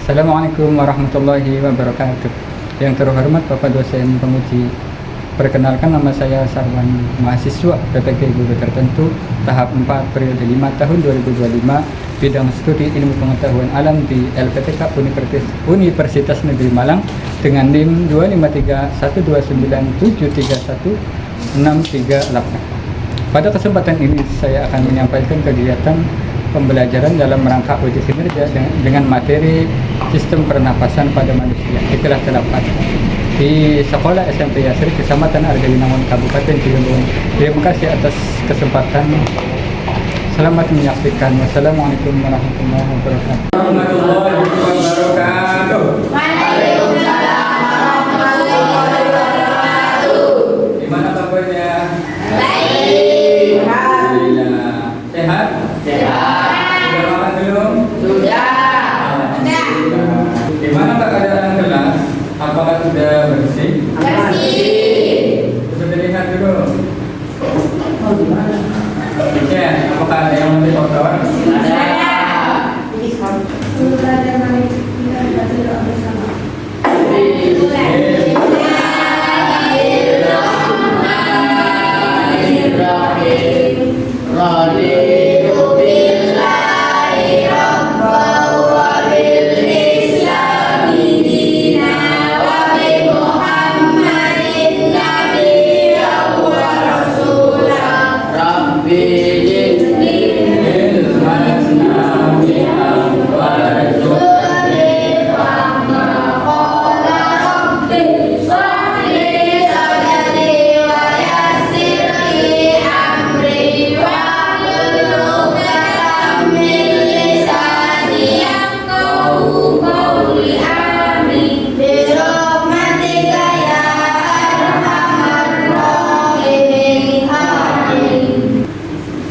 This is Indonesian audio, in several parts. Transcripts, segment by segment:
Assalamualaikum warahmatullahi wabarakatuh. Yang terhormat Bapak dosen penguji, perkenalkan nama saya Sarwan, mahasiswa PPG Guru Tertentu tahap 4 periode 5 tahun 2025, bidang studi ilmu pengetahuan alam di LPTK Universitas Negeri Malang dengan NIM 2531297316368. Pada kesempatan ini saya akan menyampaikan kegiatan pembelajaran dalam rangka uji kinerja dengan materi sistem pernapasan pada manusia di kelas 8 di Sekolah SMP Yasri, Kecamatan Argawinangun, Kabupaten Cirebon. Terima kasih atas kesempatan. Selamat menyaksikan. Wassalamualaikum warahmatullahi wabarakatuh. Waalaikumsalam warahmatullahi wabarakatuh. Gimana kabarnya? Baik. Alhamdulillah. Sehat? Sehat. Sudah makan belum? Sudah. Gimana keadaan kelas? Apakah sudah bersih? Bersih. Sudah lihat dulu. Ya, apakah ada yang masih kotor? Ada.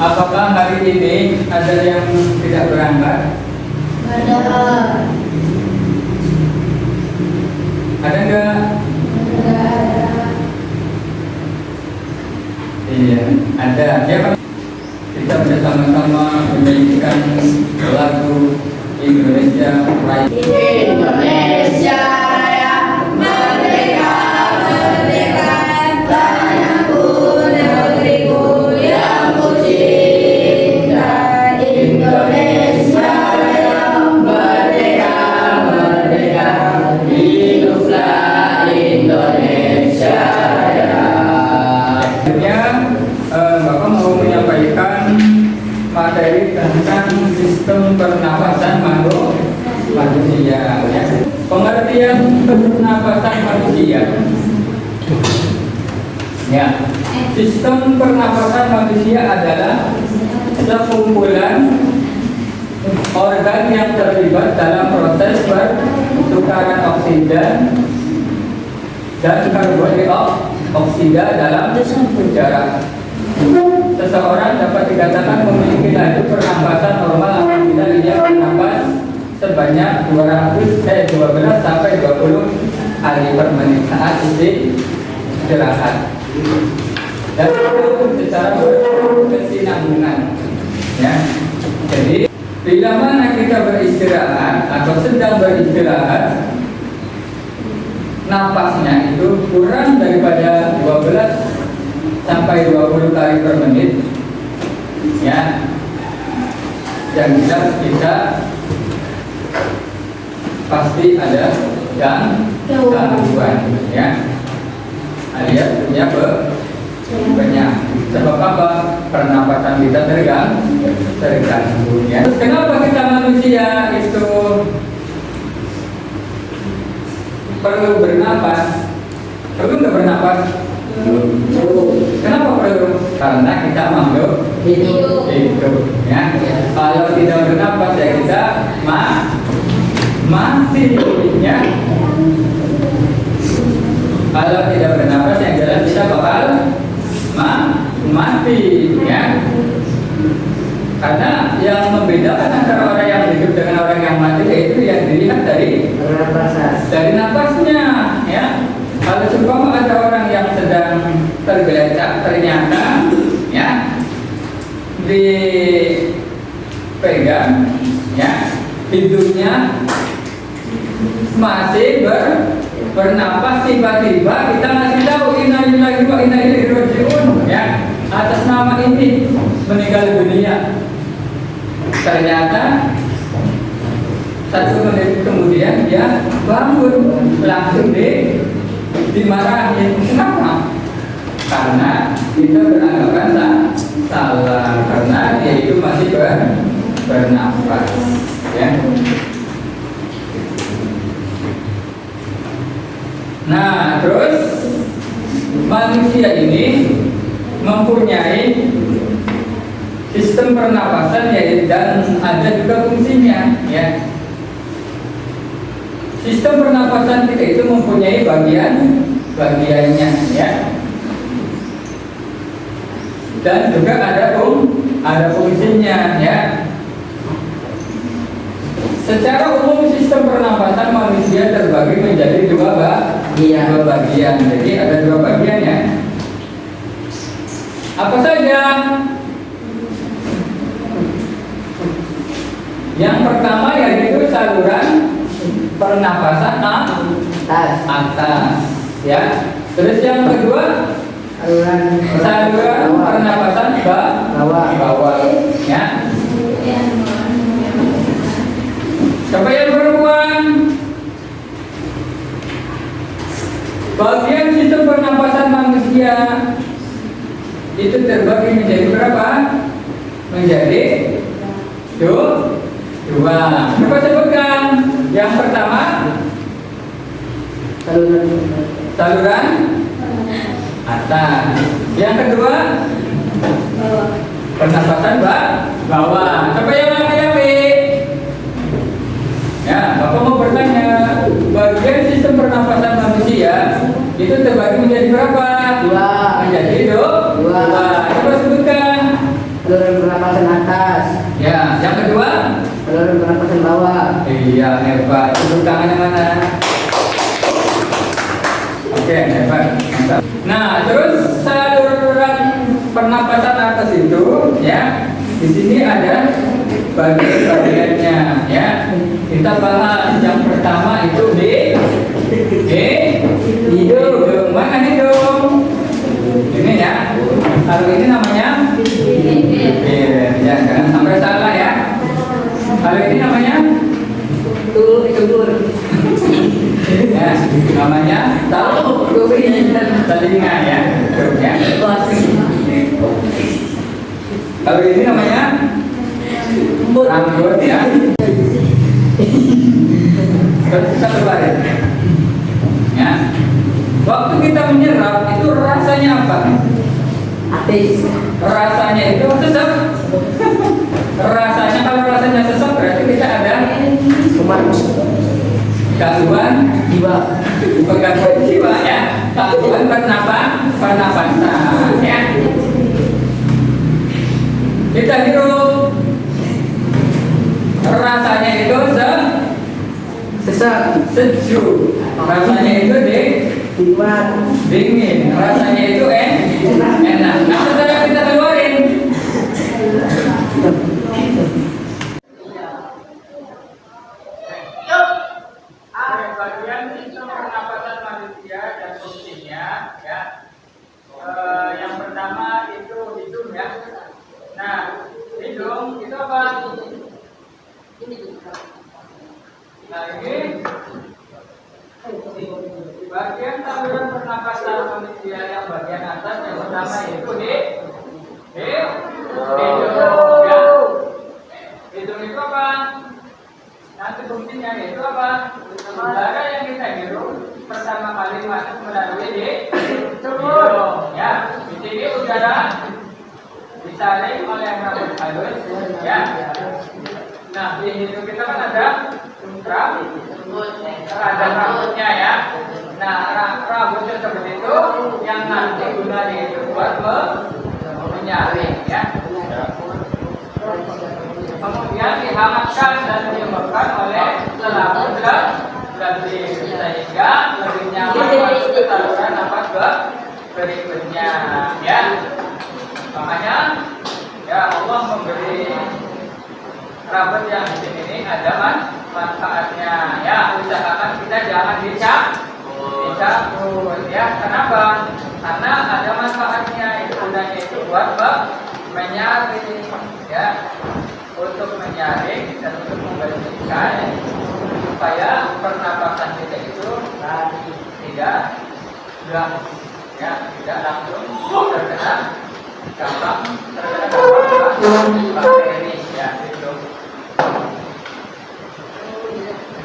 Apakah hari ini ada yang tidak berangkat? Ada enggak? Iya, ada. Siapa? Kita bersama-sama menyanyikan lagu Indonesia Raya. Indonesia Raya, merdeka, merdeka, tanahku, negeriku yang kucinta. Indonesia Raya, merdeka, merdeka, hiduplah Indonesia Raya. Akhirnya Bapak mau menyampaikan materi tentang sistem pernapasan manusia. Ya. Pengertian pernapasan manusia. Ya, sistem pernapasan manusia adalah sekumpulan organ yang terlibat dalam proses pertukaran oksigen dan karbon dioksida dalam udara. Seseorang dapat dikatakan memiliki laju pernapasan normal apabila dia bernapas sebanyak 12 sampai 20 kali per menit saat istirahat. Dan itu secara berkesinambungan. Ya. Jadi bila mana kita beristirahat atau sedang beristirahat, napasnya itu kurang daripada 12 sampai 20 kali per menit, ya, yang jelas kita pasti ada gangguan, ya, alias punya penyakit. Sebab apa? Pernapasan kita terganggu, ya. Terus kenapa kita manusia itu perlu bernapas? Perlu nggak bernapas? Kenapa perlu? Karena kita makhluk hidup, ya. Kalau tidak bernapas ya kita mati, ya. Kalau tidak bernapas yang jelas kita bakal mati, ya. Karena yang membedakan antara orang yang hidup dengan orang yang mati yaitu yang dilihat dari napasnya, ya. Kalau seumpama ada orang yang sedang tergeletak, ternyata ya dipegang, ya, hidungnya masih bernapas, tiba-tiba kita ngasih tahu innalillahi wa inna ilaihi raji'un, ya, atas nama ini meninggal dunia. Ternyata 1 menit kemudian dia bangun, langsung dimarahin. Kenapa? Karena kita beranggapan salah, karena dia itu masih bernapas, ya. Nah, terus manusia ini mempunyai sistem pernapasan, yaitu dan ada juga fungsinya, ya. Sistem pernapasan kita itu mempunyai bagiannya, ya. Dan juga ada fungsinya, ya. Secara umum sistem pernapasan manusia terbagi menjadi dua bagian. Jadi ada 2 bagian, ya. Apa saja? Yang pertama yaitu saluran pernapasan atas, ya. Terus yang kedua saluran pernapasan bawah, ya. Siapa yang perempuan? Bagian sistem pernapasan manusia itu terbagi menjadi berapa? Menjadi dua. Coba sebutkan. Yang pertama saluran atas. Yang kedua pernapasan bawah. Coba yang laki-laki. Ya, Bapak mau bertanya, bagian sistem pernapasan manusia itu terbagi menjadi berapa? 2. Menjadi dua. Coba sebutkan. Saluran pernapasan atas, Ya, yang kedua? saluran pernapasan bawah. Iya, hebat. Tepuk tangannya mana? Oke, hebat. Mantap. Nah, terus saluran pernapasan atas itu, ya, di sini ada bagian-bagiannya, ya. Kita bahas yang pertama itu hidung. Mana hidung? Ini, ya. Kalau ini namanya ya, jangan sampai salah, ya. Kalau ini namanya ya, namanya telinga, ya. Ya. Kalau ini namanya rambut, ya. Terus kita kembali, ya. Waktu kita menyerap itu rasanya apa? Atis. Rasanya itu sesek. Rasanya, kalau rasanya sesek berarti kita ada gangguan jiwa. Bukan gangguan jiwa, ya. Gangguan pernapasan, ya. Kita hirup, rasanya itu sejuk. Rasanya itu dingin. Rasanya itu enak. Nah, setelah kita keluarin, bagian sistem pernapasan manusia dan fungsinya, ya. Yang pertama itu hidung, ya. Nah, hidung itu apa? Nah, ini bagian saluran pernapasan manusia yang bagian atas, yang pertama itu hidung, ya. Hidung itu apa? Nanti fungsinya itu apa? Udara yang kita hirup pertama kali masuk melalui hidung, ya. Di sini udara disaring oleh rambut halus, ya. Nah, di hidung kita kan ada rambutnya, ya. Nah, rambutnya seperti itu yang nanti gunanya itu buat menyaring, ya. Kemudian dihangatkan dan diembangkan oleh selaput lebih, sehingga lebih nyaman masuk ke saluran nafas berikutnya, ya. Makanya, ya, Allah memberi rambut yang di sini ini ada manfaatnya. Ya, usahakan kita jangan dicabut. Ya, kenapa? Karena ada manfaatnya. Itu gunanya itu buat menyaring, ya, untuk menyaring dan untuk membersihkan supaya pernapasan kita itu tidak ya, tidak langsung terkena bakteri, ya, itu.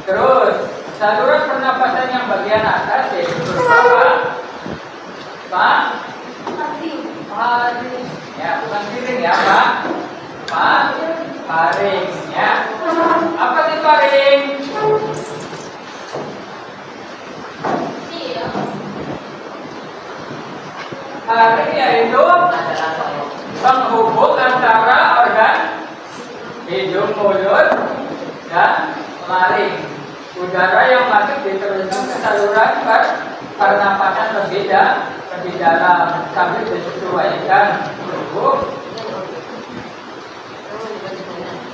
Terus saluran pernapasan yang bagian atas yaitu berupa Pak? Faring. Ya, bukan piring ya, Pak. Faring, ya. Apa sih faring? Faring yaitu penghubung antara organ hidung, mulut, dan laring. Udara yang masuk diteruskan ke saluran pernapasan lebih dalam sambil disesuaikan suhu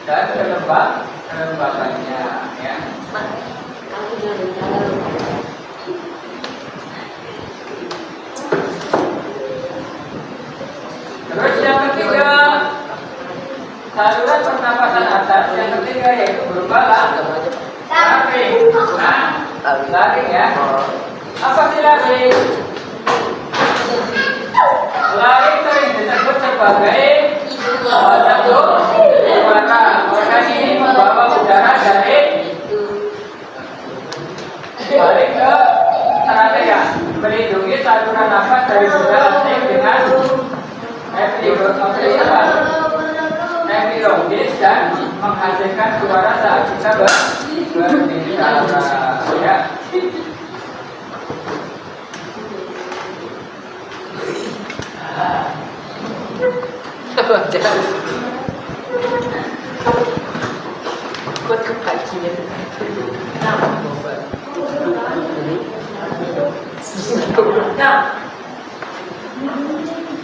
dan kelembabannya, ya. Terus yang ketiga, saluran pernapasan atas yang ketiga yaitu berupa laring. Laring, ya. Apa sih laring? Laring sering disebut sebagai satu organ ini membawa udara dari balik ke trachea, melindungi saluran nafas dari udara asing dengan epilogis dan menghasilkan suara saat kita berbicara, ya.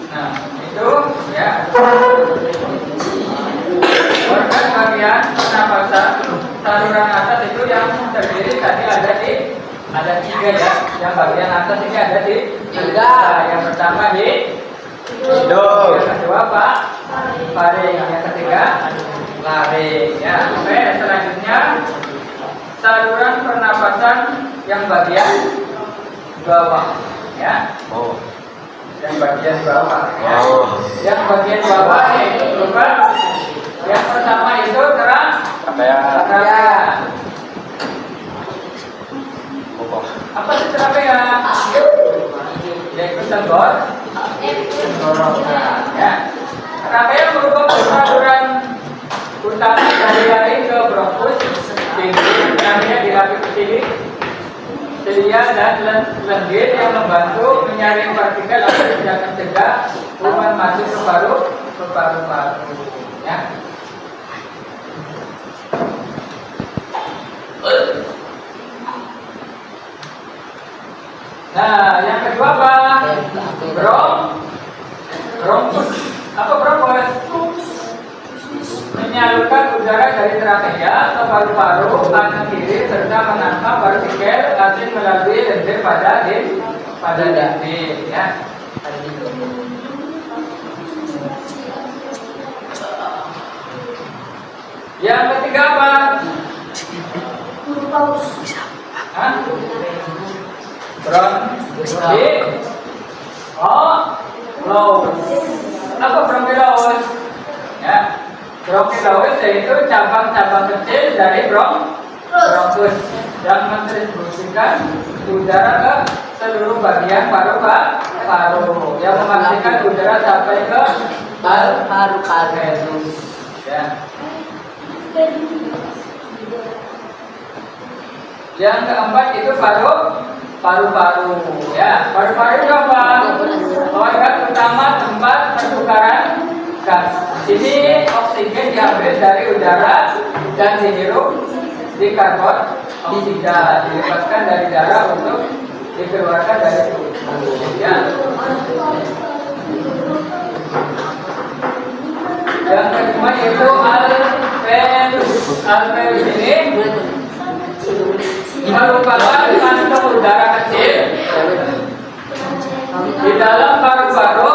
Nah, itu, ya, organ bagian pernapasan saluran atas itu yang terdiri tadi ada tiga, ya. Yang bagian atas ini ada di tiga. Yang pertama di hidung, yang kedua faring, yang ketiga laring, ya. Oke, selanjutnya saluran pernapasan yang bagian bawah, ya. Yang bagian bawah, ya. Yang bagian bawah yaitu berupa yang pertama itu trachea. Apa sih trachea? Yaitu tenggorokan, ya. Trachea merupakan saluran utama dari laring ke bronkus, trachea dilapisi sini selia dan lendir yang membantu menyaring partikel agar tidak mencegah kuman masuk ke paru-paru, ya. Nah, yang kedua apa? Bronkus. Apa bronkus? Menyalurkan udara dari trachea ke paru-paru kanan kiri serta menangkap partikel asing melalui lendir pada dinding, ya. Yang ketiga apa? Bronkiolus. Apa bronkiolus? Ya. Bronkiolus yaitu cabang-cabang kecil dari bronkus yang mendistribusikan udara ke seluruh bagian paru-paru yang memastikan udara sampai ke paru-paru, ya. Yang keempat itu paru-paru, ya. Paru-paru itu apa? Organ utama tempat pertukaran gas. Di sini oksigen diambil dari udara dan dihirup di karbon dioksida, dilepaskan dari darah untuk dikeluarkan dari tubuh, ya. Yang kelima itu alveolus. Alveolus ini merupakan kantong udara kecil di dalam paru-paru.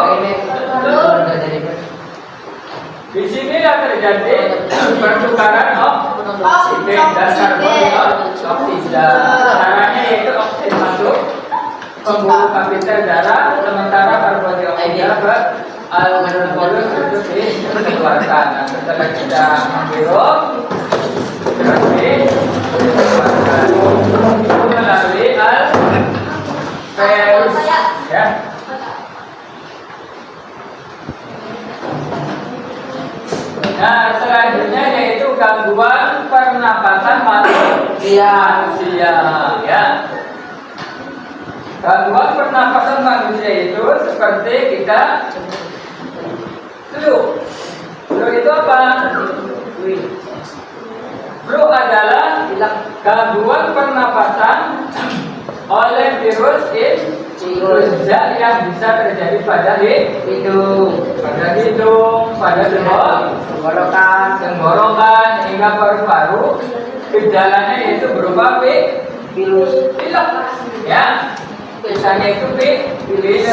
Di sinilah terjadi pertukaran oksigen dan karbon dioksida. Caranya yaitu oksigen masuk pembuluh kapital darah, sementara karbon dioksida ke alveolus itu dikeluarkan. Nah, setelah kita menghirup, terus dikeluarkan itu melalui alveolus, ya. Nah, selanjutnya yaitu gangguan pernapasan manusia, ya. Gangguan pernapasan manusia itu seperti kita flu. Flu itu apa? Flu adalah gangguan pernapasan oleh virus influenza yang bisa terjadi pada hidung, pada tenggorokan hingga paru-paru. Gejalanya yaitu berupa pilek, ya. Biasanya itu pilek,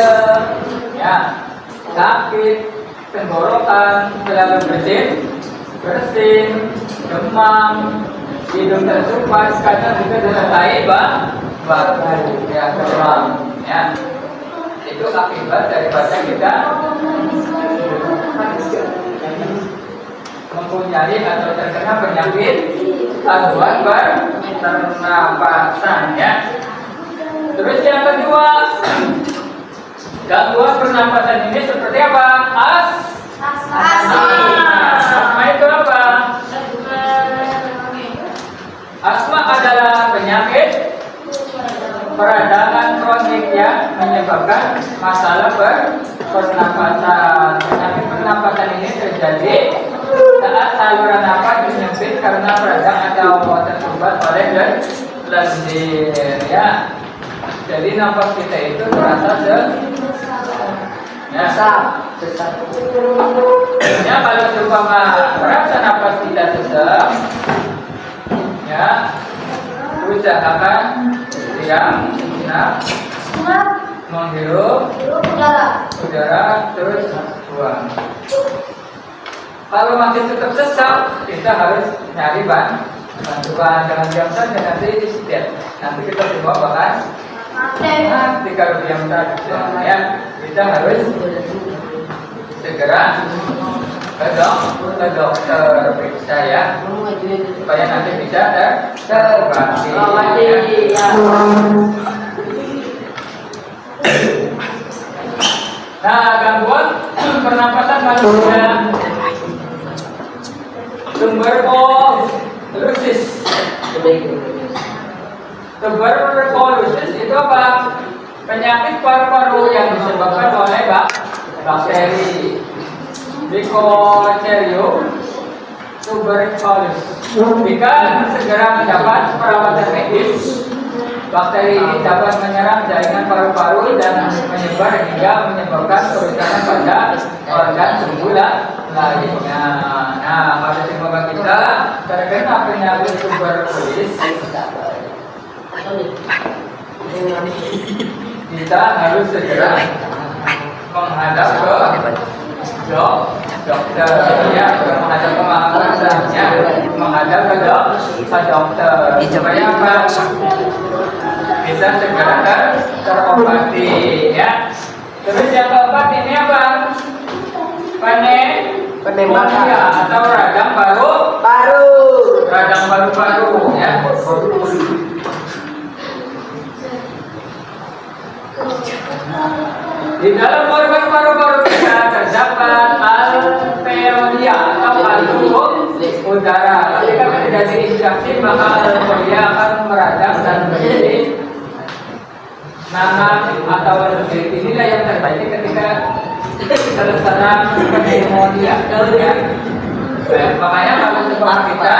ya. Sakit tenggorokan, selalu bersin, demam, hidung tersumbat, kadang juga disertai batuk, ya, demam, ya. Itu akibat daripada kita mempunyai atau terkena penyakit gangguan pernapasan, ya. Terus yang kedua, gangguan pernapasan ini seperti apa? Asma itu apa? Asma adalah penyakit peradangan kronik yang menyebabkan masalah pernapasan. Penyakit pernapasan ini terjadi saat saluran nafas menyempit karena peradang atau tersumbat oleh lendir, ya. Jadi nafas kita itu terasa sesak. Ya, kalau seumpama merasa nafas kita sesak, ya, usahakan diam, menghirup udara terus buang. Kalau masih tetap sesak, kita harus nyari bantuan. Jangan diam saja, nanti disetir. Nanti kita coba bahkan nanti kalau diam saja, ya, kita harus segera ke dokter periksa, ya, supaya nanti bisa terobati. Nah, gangguan pernapasan manusia, tuberkulosis. Tuberkulosis itu apa? Penyakit paru-paru yang disebabkan oleh bakteri Mycobacterium tuberculosis. Jika segera mendapat perawatan medis, bakteri ini dapat menyerang jaringan paru-paru dan menyebar hingga menyebabkan kerusakan pada organ tubuh lainnya. Nah, pada semua kita terkena penyakit tuberkulosis, kita harus segera menghadap ke dokter, ya, menghadap ke maharasanya, menghadap ke dokter supaya apa? Kita segera terobati, ya. Terus yang keempat ini apa? Pneumonia atau radang paru-paru, ya. Di dalam organ paru-paru kita terdapat alveolia atau palung udara. Ketika terjadi infeksi, maka alveolia akan meradang dan menjadi nanas atau lendir. Inilah yang terjadi ketika terserang pneumonia. Makanya kalau seorang kita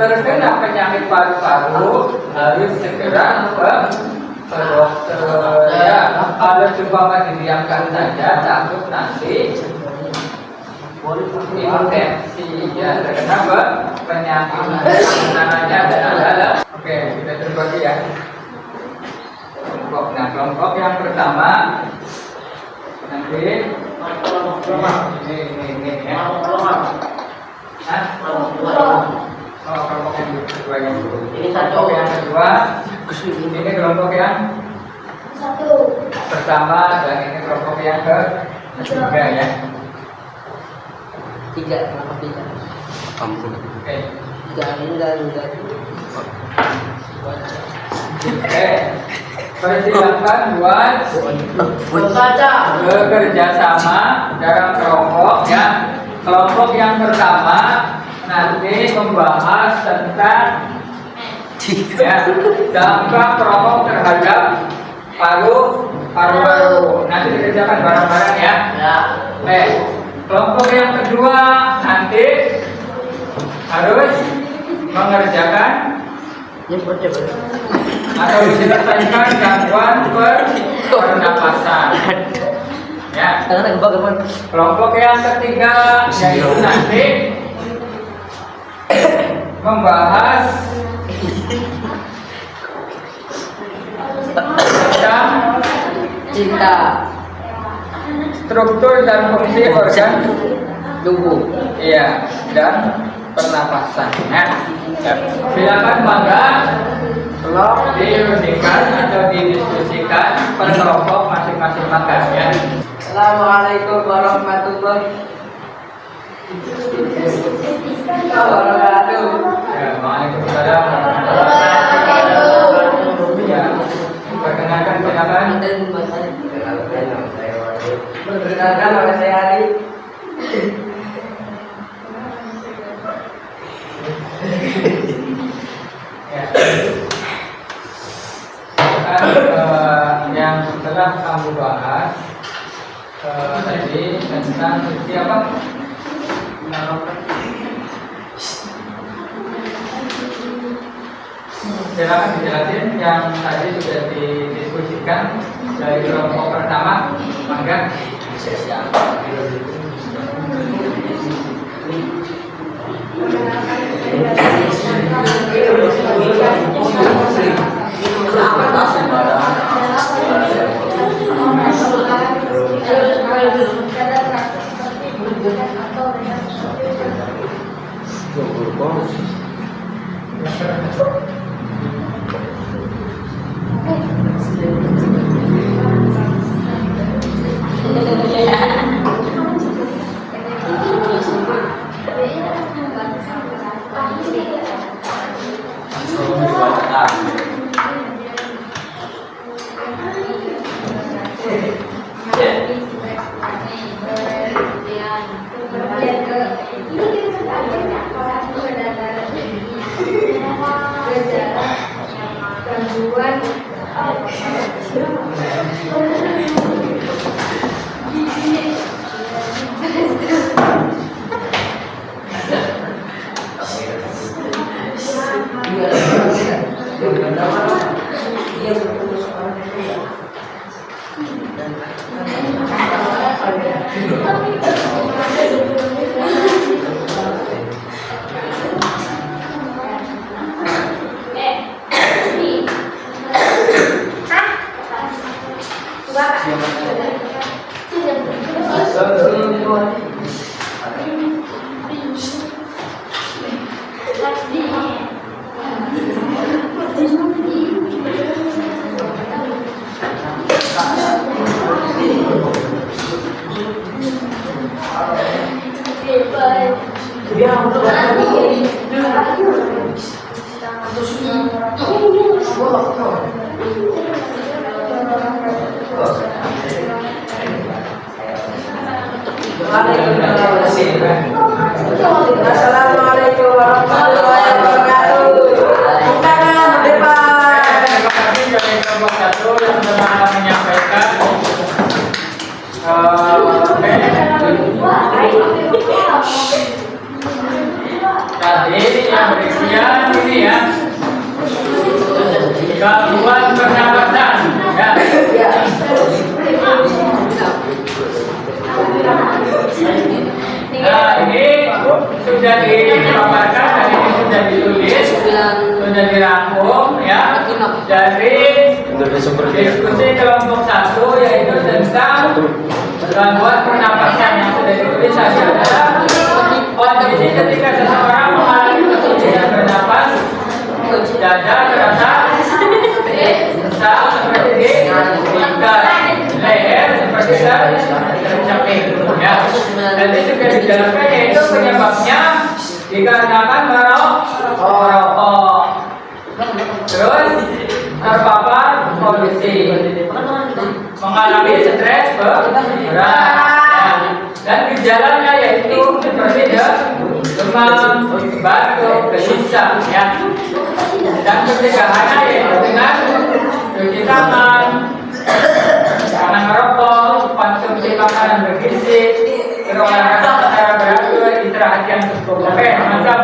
terkena penyakit paru-paru harus segera ke dokter, ya. Kalau cuma didiamkan saja, takut nanti infeksi, ya, terkena penyakit namanya adalah Oke, kita terbagi ya. Kelompok. Nah, kelompok yang pertama nanti ini ya. Hah? Oh, kelompok yang kedua yang dulu. Ini satu. Kelompok yang kedua. Ini kelompok yang pertama dan ini kelompok yang ketiga ya. Tiga, kenapa tiga? Oke. Tiga ini dan tiga. Oke. Persilakan buat Baca. bekerja sama dalam kelompok ya. Kelompok yang pertama nanti membahas tentang ya, dampak rokok terhadap paru-paru. Nanti dikerjakan bareng-bareng ya. Ya. Kelompok yang kedua nanti harus mengerjakan Ini coba. atau diselesaikan gangguan pernapasan. Ya. Tangan aku bagaimana? Kelompok yang ketiga yaitu nanti membahas tentang Cinta. struktur dan fungsi organ Tubuh. iya dan pernapasan. Ya. Silakan mangga diujikan atau didiskusikan per kelompok masing-masing makan ya. Assalamualaikum warahmatullahi wabarakatuh. Ya, waalaikumsalam. Ya, perkenalkan silakan. Perkenalkan nama saya Ari. Ya. Yang telah kamu bahas tadi tentang fungsi apa? Silakan dijelasin yang tadi sudah didiskusikan dari kelompok pertama, mangga. Assalamualaikum warahmatullahi wabarakatuh. Tangan depan. Terima kasih dari kelompok satu yang telah menyampaikan. Tadi yang berisian ini ya, gangguan pernapasan. Ya. Nah ini sudah dipaparkan dan ini sudah ditulis sudah dirangkum ya dari diskusi kelompok 1 yaitu tentang gangguan pernapasan yang sudah ditulis adalah kondisi ketika seseorang mengalami kesulitan bernapas, dada terasa sesak seperti di pinggang, leher seperti tercapek ya. Nanti sudah dijelaskan yaitu penyebabnya dikarenakan merokok, terus terpapar polusi, mengalami stres berat ya. Dan gejalanya yaitu seperti demam, batuk, gelisah ya. Dan pencegahannya yaitu dengan cuci tangan, jangan merokok, konsumsi makanan bergizi, berolahraga secara teratur, istirahat yang cukup. Oke, mantap.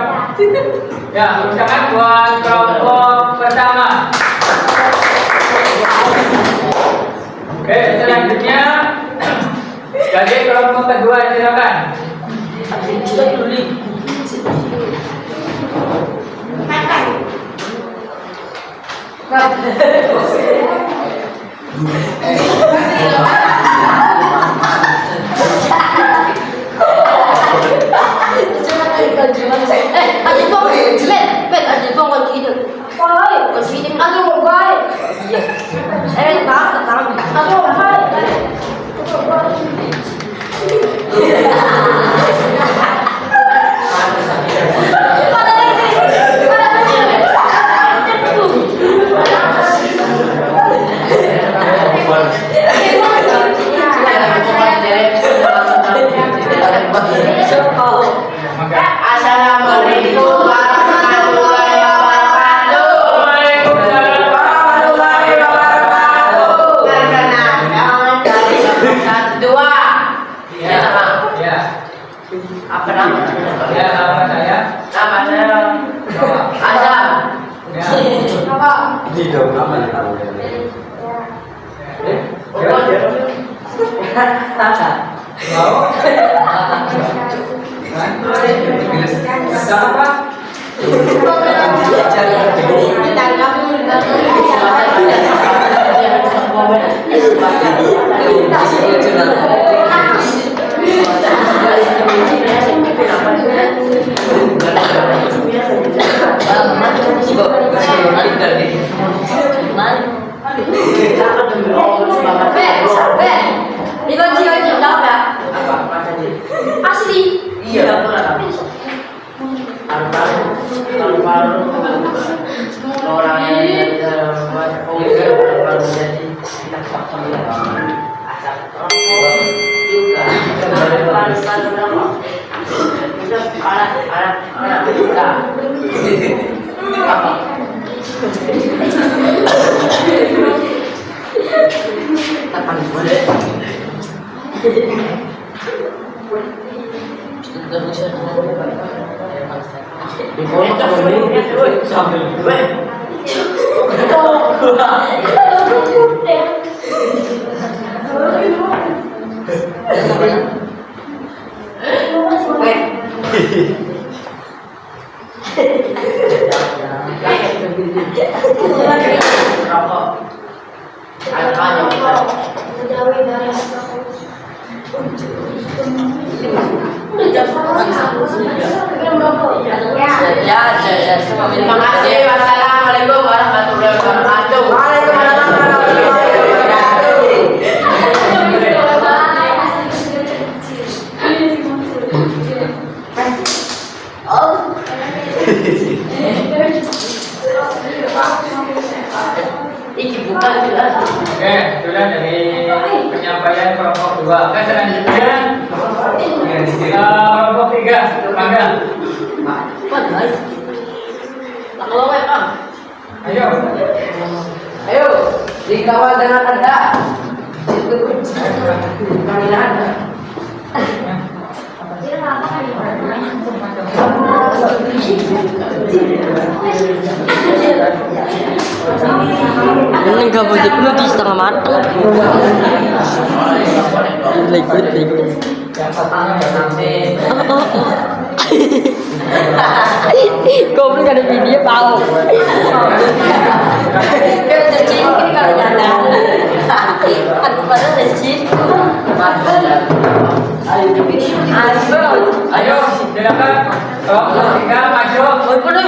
Ya, ucapan buat kelompok pertama. Oke, selanjutnya jadi kelompok kedua, silakan. Assalamualaikum warahmatullahi wabarakatuh. Waalaikumsalam warahmatullahi wabarakatuh. Perkenalkan dari kelompok 2. Ya, ya, Apa nama? ya, nama saya. Nama saya Adam. Ya. Mau? Ada apa? Asli. Iya. Orang yang menjadi Terima kasih. Wassalamualaikum warahmatullahi wabarakatuh. Waalaikumsalam warahmatullahi Oke, sudah dari penyampaian kelompok 2. Oke, selanjutnya kelompok 3. Mangga. Ayo. Ayo, dikawal dengan kehendak. Ini nggak boleh dulu di setengah matang. Like good. Yang pertama Goblok ada video tahu. Dia tercingkir kalau jalan. Aku pada tercingkir. Ayo, silakan. Kalau tinggal maju. Oh, maju.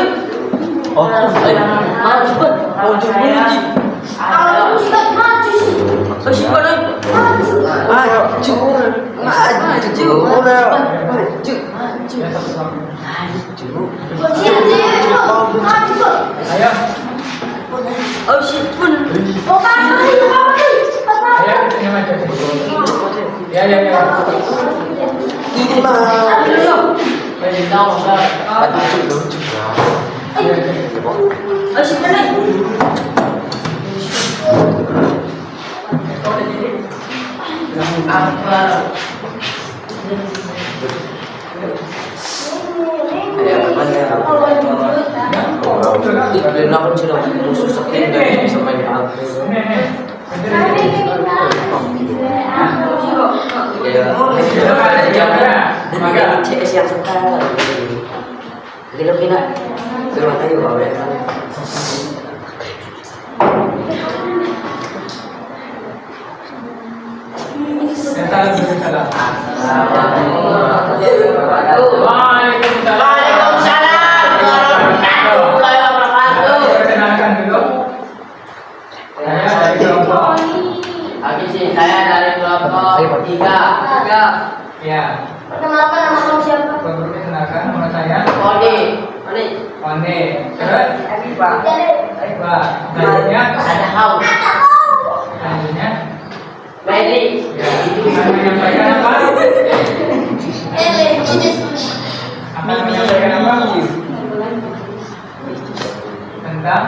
Ayo. Oh shit pun. Ayo, ini maju. Ya, ya, ya. Pwede na ako sa... Oh shit pun. Bigyan ako sila muso sa kinder sa may ako. Kaya CS yang sekarang Gila kina Gila tayo awet Waalaikumsalam. Waalaikumsalam warahmatullahi wabarakatuh. Perkenalkan dulu. Saya dari kelompok. Habis saya dari kelompok 3. Ya. Perkenalkan nama kamu siapa? Perkenalkan nama saya. Kode. One. Terus. Aiba. Selanjutnya. Ada hau. Selanjutnya. Meli. Ya. Akan menyampaikan apa? Akan menyampaikan apa? Tentang.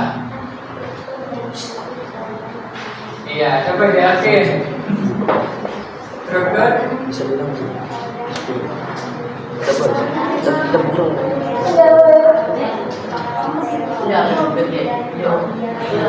Iya, coba jelasin. Terus. Bisa bilang Tebung. Ya, betul. Ya, betul.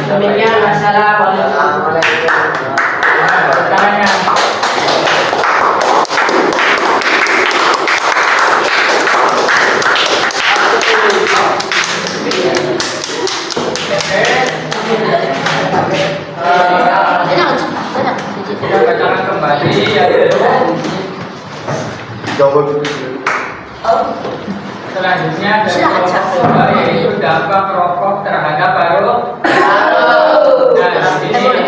Demikian assalamualaikum. Kita bacakan kembali selanjutnya dari kelompok 2 yaitu dampak rokok terhadap paru. Nah, di sini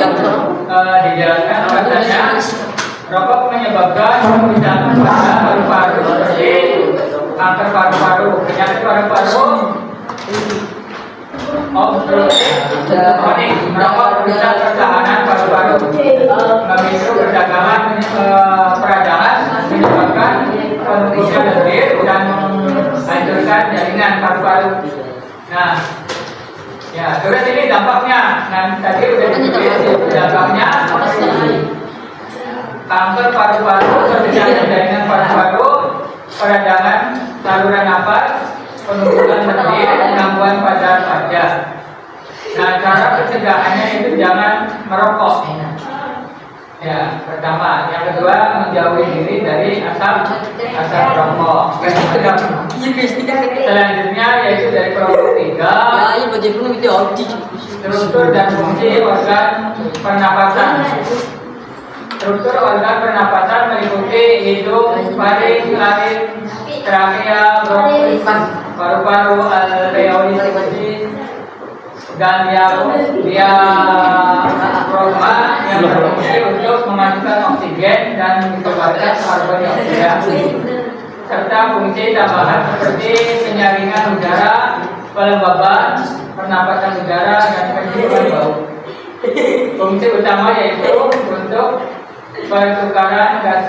dijelaskan bahwasanya rokok menyebabkan kerusakan pada paru-paru seperti kanker paru-paru, penyakit paru-paru, obstruksi, merokok merusak pertahanan paru-paru, memicu perdagangan peradangan, menyebabkan penurunan lendir dan menyalurkan jaringan paru-paru. Nah, ya terus ini dampaknya. Nah, tadi udah ditulis dampaknya. Kanker paru-paru, perdarahan jaringan paru-paru, peradangan saluran nafas, penumpukan lendir, gangguan pada wajah. Nah, cara pencegahannya itu jangan merokok. Ya, pertama. Yang kedua, menjauhi diri dari asap rokok. Selanjutnya yaitu dari kelompok 3, Ya, ini baju penuh itu audit. struktur dan fungsi organ pernapasan. Struktur organ pernapasan meliputi hidung, faring, laring, trakea, bronkus, paru-paru, alveoli, dan diafragma yang berfungsi untuk memasukkan oksigen dan mengeluarkan karbon dioksida, serta fungsi tambahan seperti penyaringan udara, pelembaban, pernapasan udara, dan penciuman bau. Fungsi utama yaitu untuk pertukaran gas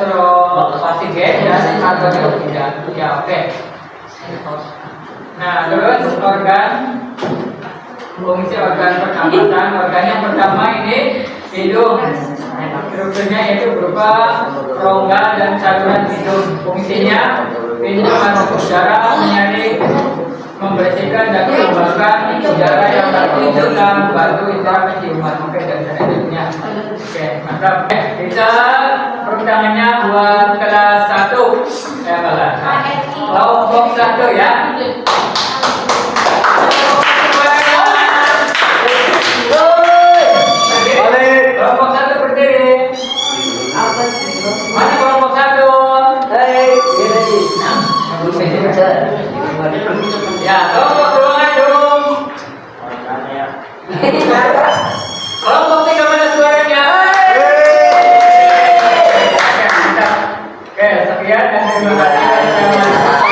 oksigen dan karbon dioksida. Ya, oke. Nah, terus fungsi organ pernapasan. Organ yang pertama ini hidung. Strukturnya yaitu berupa rongga dan saluran hidung. Fungsinya hidung masuk udara, menyaring, membersihkan dan mengeluarkan udara yang terlalu dalam batu indera penciuman. Oke, dan selanjutnya. Oke, mantap. Kita tepuk tangannya buat kelas 1. Ya, kelas kelompok 1 ya. Kelompok 1 berdiri. Mana kelompok 1? Ya, kelompok 2 ngajung. Kelompok 3 mana suaranya? Oke, mantap. Oke, sekian dan terima kasih.